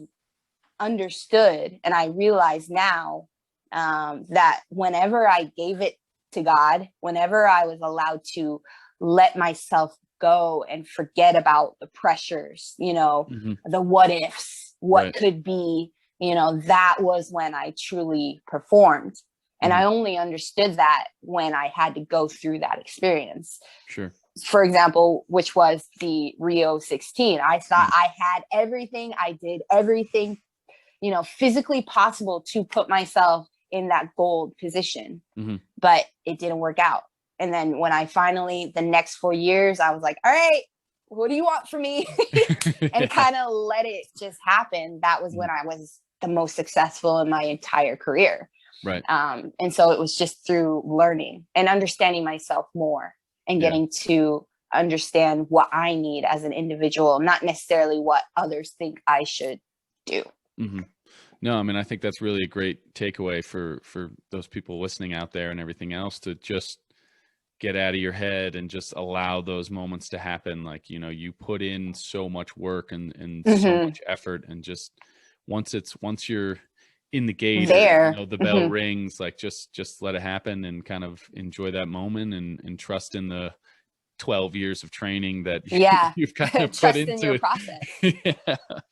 understood and I realize now that whenever I gave it to God, whenever I was allowed to let myself go and forget about the pressures, the what ifs, what could be, that was when I truly performed. And I only understood that when I had to go through that experience. Sure. For example, which was the Rio 16. I thought I had everything. I did everything, physically possible to put myself in that gold position, but it didn't work out. And then when I finally, the next 4 years, I was like, all right, what do you want from me? And kind of let it just happen. That was when I was the most successful in my entire career. Right. And so it was just through learning and understanding myself more and getting to understand what I need as an individual, not necessarily what others think I should do. No, I mean, I think that's really a great takeaway for those people listening out there and everything else, to just get out of your head and just allow those moments to happen. Like, you put in so much work and so much effort, and just once you're in the gate, there, the bell rings, like just let it happen and kind of enjoy that moment and trust in the 12 years of training that you've kind of put into in your process.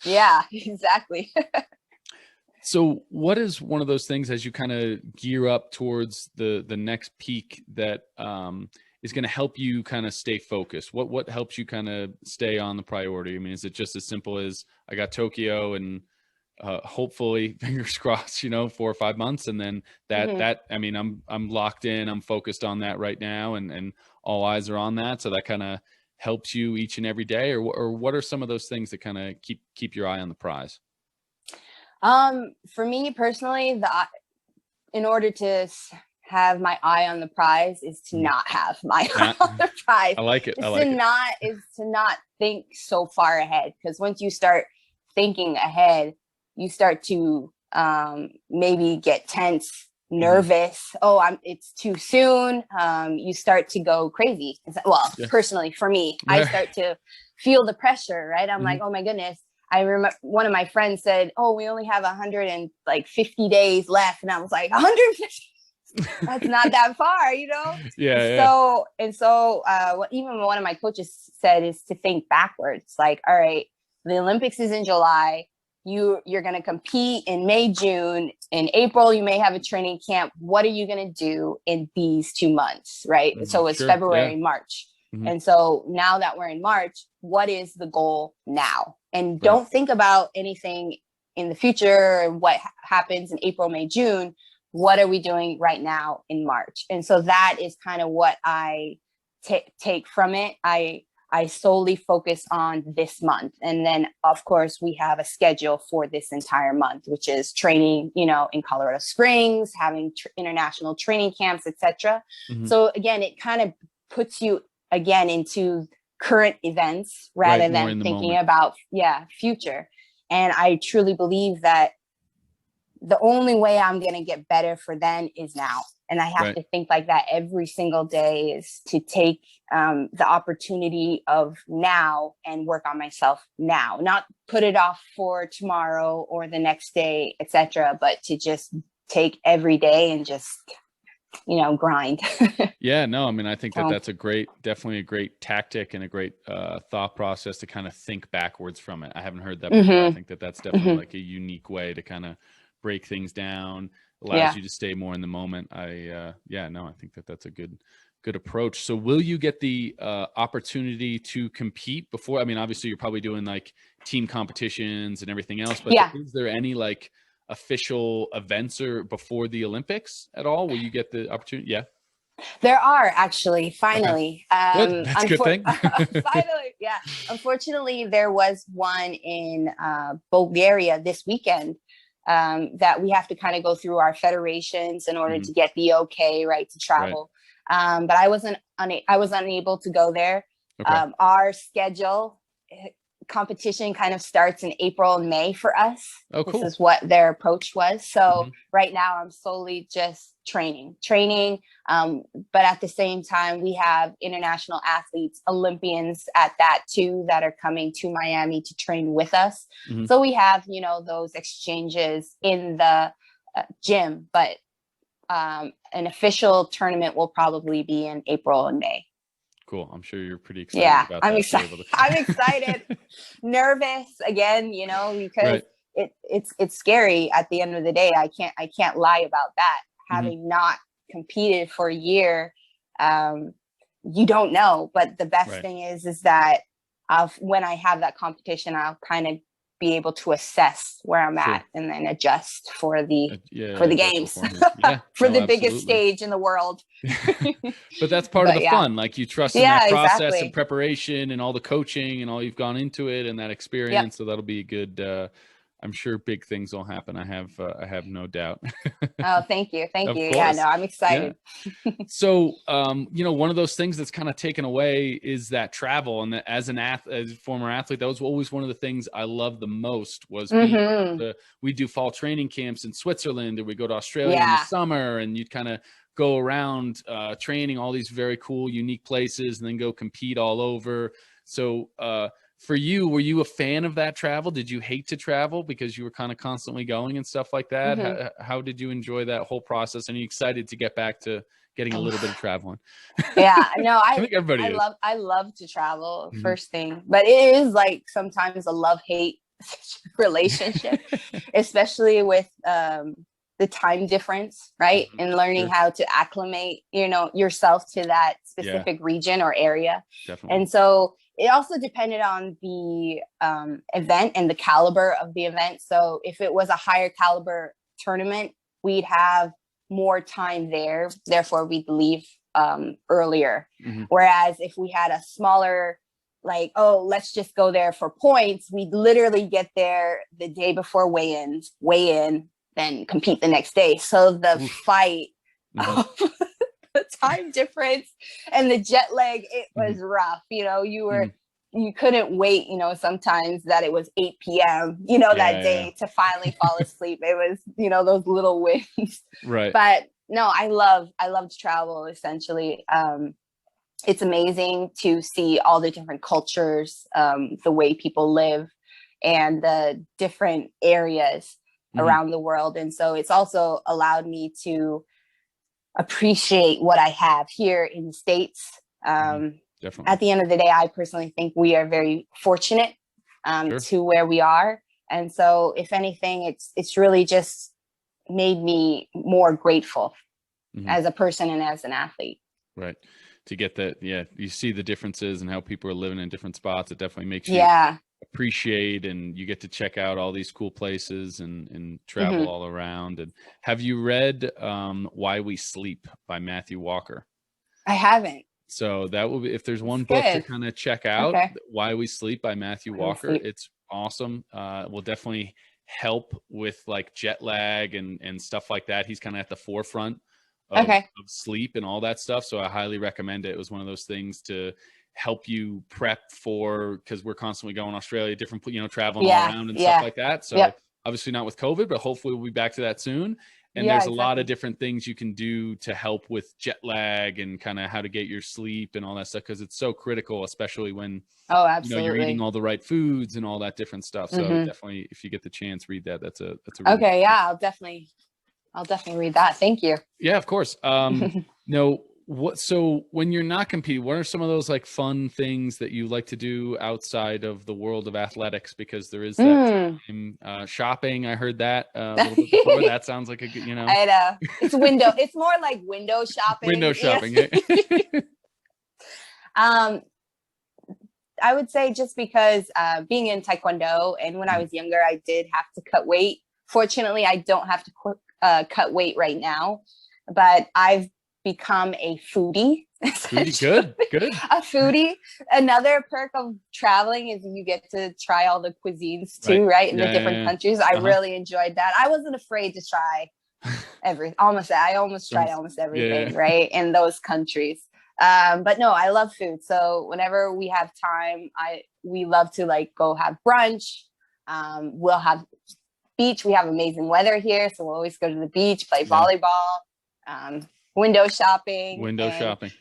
Yeah, exactly. So what is one of those things, as you kind of gear up towards the next peak, that is going to help you kind of stay focused? What helps you kind of stay on the priority? I mean, is it just as simple as I got Tokyo and hopefully, fingers crossed, 4 or 5 months, and then that I mean, I'm locked in, I'm focused on that right now, and all eyes are on that. So that kind of helps you each and every day, or what are some of those things that kind of keep your eye on the prize? For me personally, in order to have my eye on the prize is to not have my eye on the prize. I like it. Is to not think so far ahead, because once you start thinking ahead, you start to maybe get tense, nervous. It's too soon. You start to go crazy. Personally for me, I start to feel the pressure, right? I'm like, oh my goodness. I remember one of my friends said, we only have 150 days left. And I was like, 150? That's not that far, So what even one of my coaches said is to think backwards. Like, all right, the Olympics is in July. You're going to compete in May, June. In April, you may have a training camp. What are you going to do in these 2 months, right? So it's February, March. And so now that we're in March, what is the goal now? And don't think about anything in the future and what happens in April, May, June. What are we doing right now in March? And so that is kind of what I take from it. I I solely focus on this month. And then of course we have a schedule for this entire month, which is training, you know, in Colorado Springs, having international training camps, etc. So again, it kind of puts you again into current events rather than thinking about future. And I truly believe that the only way I'm going to get better for then is now. And I have to think like that every single day, is to take the opportunity of now and work on myself now, not put it off for tomorrow or the next day, etc., but to just take every day and just, you know, grind. Yeah, no, I mean, I think that that's definitely a great tactic and a great thought process to kind of think backwards from it. I haven't heard that before. I think that that's definitely like a unique way to kind of break things down, allows you to stay more in the moment. I think that that's a good approach. So will you get the opportunity to compete before? I mean, obviously you're probably doing like team competitions and everything else, but is there any like official events or before the Olympics at all? Will you get the opportunity? Yeah. There are actually, finally. Good. That's a good thing. Finally, yeah. Unfortunately, there was one in Bulgaria this weekend that we have to kind of go through our federations in order to get the okay, right, to travel. But I was unable to go there. Our schedule competition kind of starts in April and May for us. Oh, cool. This is what their approach was. So right now I'm solely just training. But at the same time, we have international athletes, Olympians at that too, that are coming to Miami to train with us. So we have, you know, those exchanges in the gym, but an official tournament will probably be in April and May. Cool. I'm sure you're pretty excited about that. I'm excited. I'm excited. Nervous again, you know, because it's scary at the end of the day. I can't lie about that. Having not competed for a year, you don't know. But the best thing is that when I have that competition, I'll kind of be able to assess where I'm at and then adjust for the games, for the biggest stage in the world. But that's part of the fun. Like you trust in that process and preparation and all the coaching and all you've gone into it and that experience. So that'll be a good, I'm sure big things will happen. I have no doubt. Oh, thank you. Thank you. Yeah, no, I'm excited. Yeah. So, you know, one of those things that's kind of taken away is that travel. And that as a former athlete, that was always one of the things I loved the most was we do fall training camps in Switzerland, or we go to Australia in the summer, and you'd kind of go around training all these very cool, unique places and then go compete all over. So, for you, were you a fan of that travel? Did you hate to travel because you were kind of constantly going and stuff like that? How did you enjoy that whole process? And are you excited to get back to getting a little bit of traveling? Yeah, no, I think everybody I love to travel, first thing, but it is like sometimes a love-hate relationship, especially with the time difference, right? And learning how to acclimate, you know, yourself to that specific region or area. Definitely. And so it also depended on the event and the caliber of the event. So if it was a higher caliber tournament, we'd have more time there. Therefore, we'd leave earlier. Whereas if we had a smaller, like, oh, let's just go there for points, we'd literally get there the day before weigh in, then compete the next day. So the fight of the time difference and the jet lag, it was rough. You know, you couldn't wait, you know, sometimes that it was 8 p.m., you know, that day to finally fall asleep. It was, you know, those little wins. Right. But no, I love to travel essentially. It's amazing to see all the different cultures, the way people live and the different areas around the world. And so it's also allowed me to appreciate what I have here in the States. Definitely. At the end of the day, I personally think we are very fortunate to where we are. And so if anything, it's really just made me more grateful as a person and as an athlete. Right. To get that. Yeah. You see the differences and how people are living in different spots. It definitely makes you appreciate, and you get to check out all these cool places and travel all around. And have you read Why We Sleep by Matthew Walker? I haven't. So that will be, if there's one That's book to good. kind of check out, Okay. Why We Sleep by Matthew Why We Walker. Sleep. It's awesome. Will definitely help with like jet lag and stuff like that. He's kind of at the forefront of sleep and all that stuff. So I highly recommend it. It was one of those things to help you prep for, because we're constantly going to Australia, different, traveling all around and stuff like that. So obviously not with COVID, but hopefully we'll be back to that soon. And there's a lot of different things you can do to help with jet lag and kind of how to get your sleep and all that stuff, because it's so critical, especially when you're eating all the right foods and all that different stuff. So definitely, if you get the chance, read that. That's a really okay. Yeah, I'll definitely read that. Thank you. Yeah, of course. No, so when you're not competing, what are some of those like fun things that you like to do outside of the world of athletics? Because there is that time, shopping. I heard that a little bit before. That sounds like a good, I know. It's more like window shopping. Window shopping. I would say just because being in Taekwondo, and when I was younger, I did have to cut weight. Fortunately, I don't have to cut weight right now, but I've become a foodie. Good. A foodie. Another perk of traveling is you get to try all the cuisines too, right? In the different countries. I really enjoyed that. I wasn't afraid to try I almost tried almost everything, right? In those countries. But no, I love food. So whenever we have time, we love to like go have brunch. We'll have beach. We have amazing weather here, so we'll always go to the beach, play volleyball, window shopping.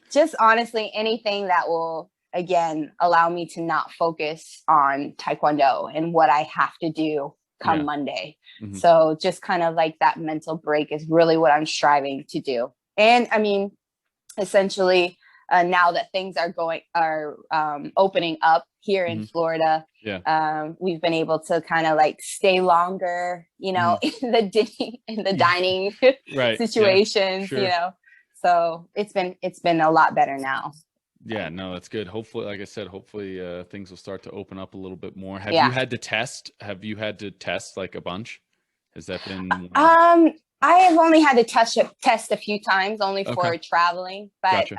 Just honestly, anything that will, again, allow me to not focus on Taekwondo and what I have to do come Monday. So just kind of like that mental break is really what I'm striving to do. And I mean, essentially, now that things are opening up here in Florida, we've been able to kind of like stay longer, in the dining situations, so it's been a lot better now. Yeah, no, that's good. Hopefully, like I said, things will start to open up a little bit more. Have you had to test like a bunch? Has that been? I have only had to test a few times, only for traveling, but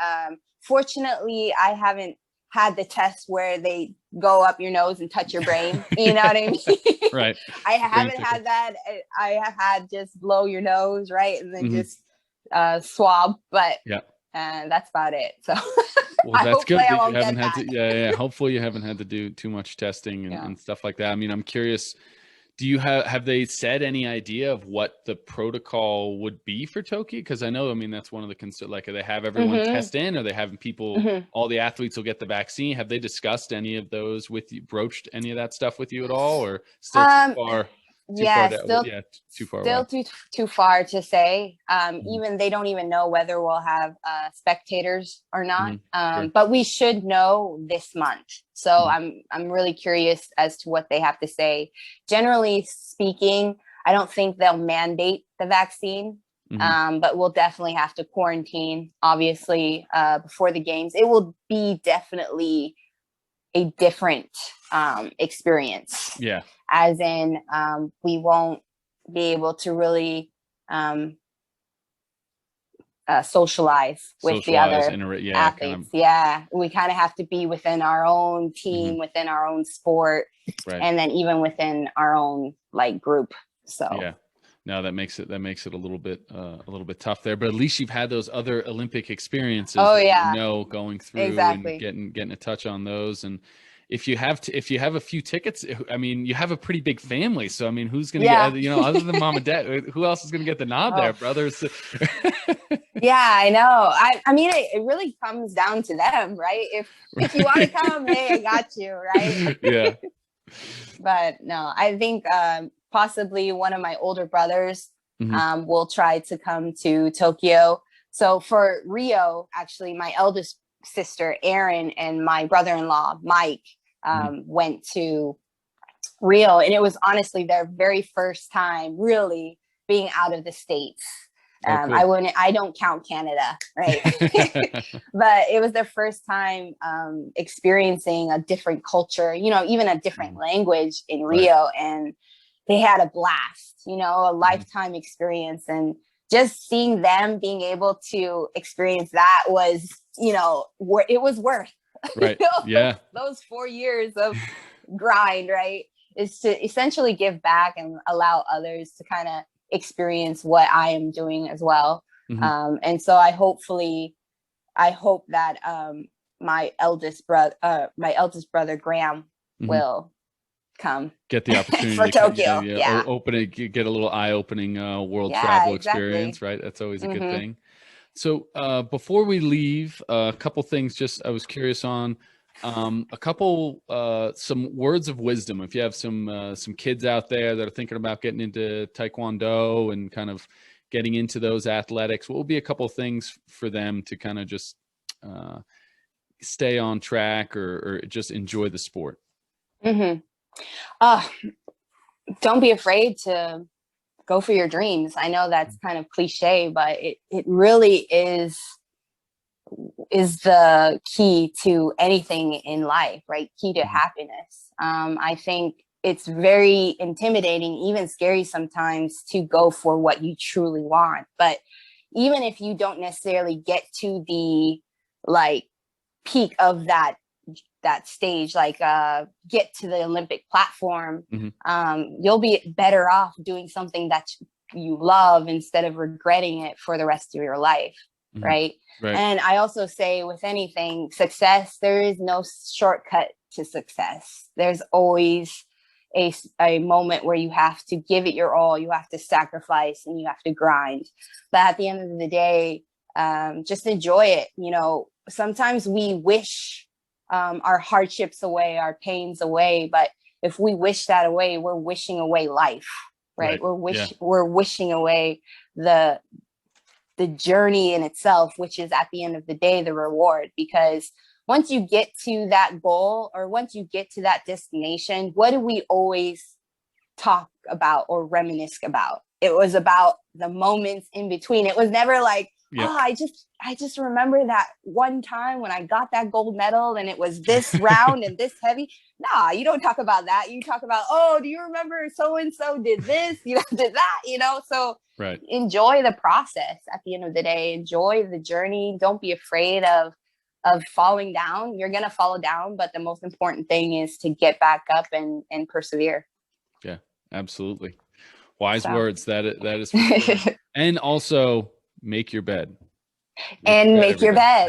fortunately, I haven't had the test where they go up your nose and touch your brain. You know what I mean? Right. I haven't had that. I have had just blow your nose, right, and then just swab, but that's about it. So well, that's good. You haven't had to, hopefully you haven't had to do too much testing and stuff like that. I mean, I'm curious, do you have they said any idea of what the protocol would be for Tokyo? Because I know, I mean, that's one of the like, they have everyone test in, or they having people, all the athletes will get the vaccine. Have they discussed any of those with you, broached any of that stuff with you at all, or still too far? Too far to say. Even they don't even know whether we'll have spectators or not. But we should know this month. So I'm really curious as to what they have to say. Generally speaking, I don't think they'll mandate the vaccine, but we'll definitely have to quarantine, obviously, before the games. It will be definitely a different experience. Yeah. As in, we won't be able to really socialize with the other athletes. We kind of have to be within our own team, within our own sport, and then even within our own like group. So no, that makes it a little bit tough there. But at least you've had those other Olympic experiences. Going through and getting a touch on those. And if you have a few tickets, I mean, you have a pretty big family. So I mean, who's going to get, other than mom and dad, who else is going to get the nod there, brothers? I know. I mean, it really comes down to them, right? If you want to come, hey, I got you, right? Yeah. But no, I think possibly one of my older brothers will try to come to Tokyo. So for Rio, actually, my eldest sister Erin and my brother-in-law Mike went to Rio, and it was honestly their very first time really being out of the States. Cool. I don't count Canada, right? But it was their first time experiencing a different culture, even a different language in Rio, and they had a blast, a lifetime experience. And just seeing them being able to experience that was, it was worth right. Yeah. those 4 years of grind, right? Is to essentially give back and allow others to kind of experience what I am doing as well. Mm-hmm. And so I hope that my eldest brother Graham Mm-hmm. will come get the opportunity for to Tokyo. Open it, get a little eye-opening world Yeah, travel exactly. experience, right? That's always a good Mm-hmm. thing. So before we leave, a couple things just I was curious on. A couple some words of wisdom. If you have some kids out there that are thinking about getting into Taekwondo and kind of getting into those athletics, what would be a couple things for them to kind of just stay on track or just enjoy the sport? Mm-hmm. Don't be afraid to go for your dreams. I know that's kind of cliche, but it really is the key to anything in life, right? Key to happiness. I think it's very intimidating, even scary sometimes, to go for what you truly want. But even if you don't necessarily get to the peak of that stage, get to the Olympic platform, you'll be better off doing something that you love instead of regretting it for the rest of your life. Right. And I also say with anything, success, there is no shortcut to success. There's always a moment where you have to give it your all, you have to sacrifice, and you have to grind. But at the end of the day, just enjoy it. Sometimes we wish our hardships away, our pains away, but if we wish that away, we're wishing away life, right? We're wishing away the journey in itself, which is at the end of the day the reward. Because once you get to that goal, or once you get to that destination, what do we always talk about or reminisce about? It was about the moments in between. It was never like, I just remember that one time when I got that gold medal and it was this round and this heavy. Nah, you don't talk about that. You talk about, do you remember so-and-so did this, did that, so enjoy the process. At the end of the day, enjoy the journey. Don't be afraid of falling down. You're going to fall down, but the most important thing is to get back up and persevere. Yeah, absolutely. Wise words. That is for sure. And also, make your bed. Make your bed.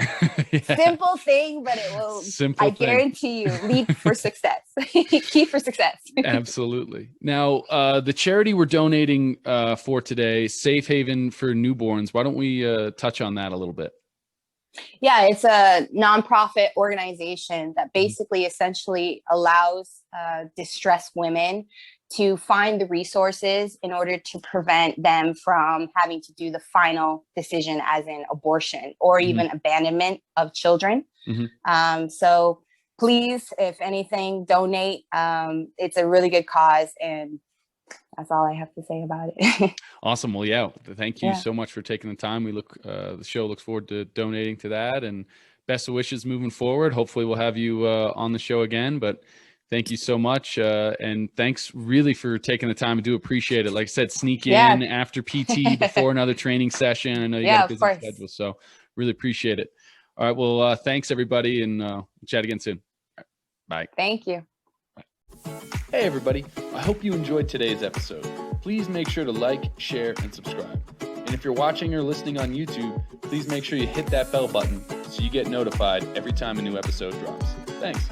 Simple thing, but it will, guarantee you, lead for success. Key for success. Absolutely. Now, the charity we're donating for today, Safe Haven for Newborns, why don't we touch on that a little bit? Yeah, it's a nonprofit organization that basically essentially allows distressed women to find the resources in order to prevent them from having to do the final decision, as in abortion or even abandonment of children. So please, if anything, donate. It's a really good cause, and that's all I have to say about it. Awesome. Well, thank you so much for taking the time. The show looks forward to donating to that, and best of wishes moving forward. Hopefully we'll have you on the show again, but thank you so much. And thanks really for taking the time. I do appreciate it. Like I said, sneak in after PT before another training session. I know you got a busy schedule, so really appreciate it. All right. Well, thanks everybody, and chat again soon. Bye. Thank you. Hey everybody. I hope you enjoyed today's episode. Please make sure to like, share, and subscribe. And if you're watching or listening on YouTube, please make sure you hit that bell button so you get notified every time a new episode drops. Thanks.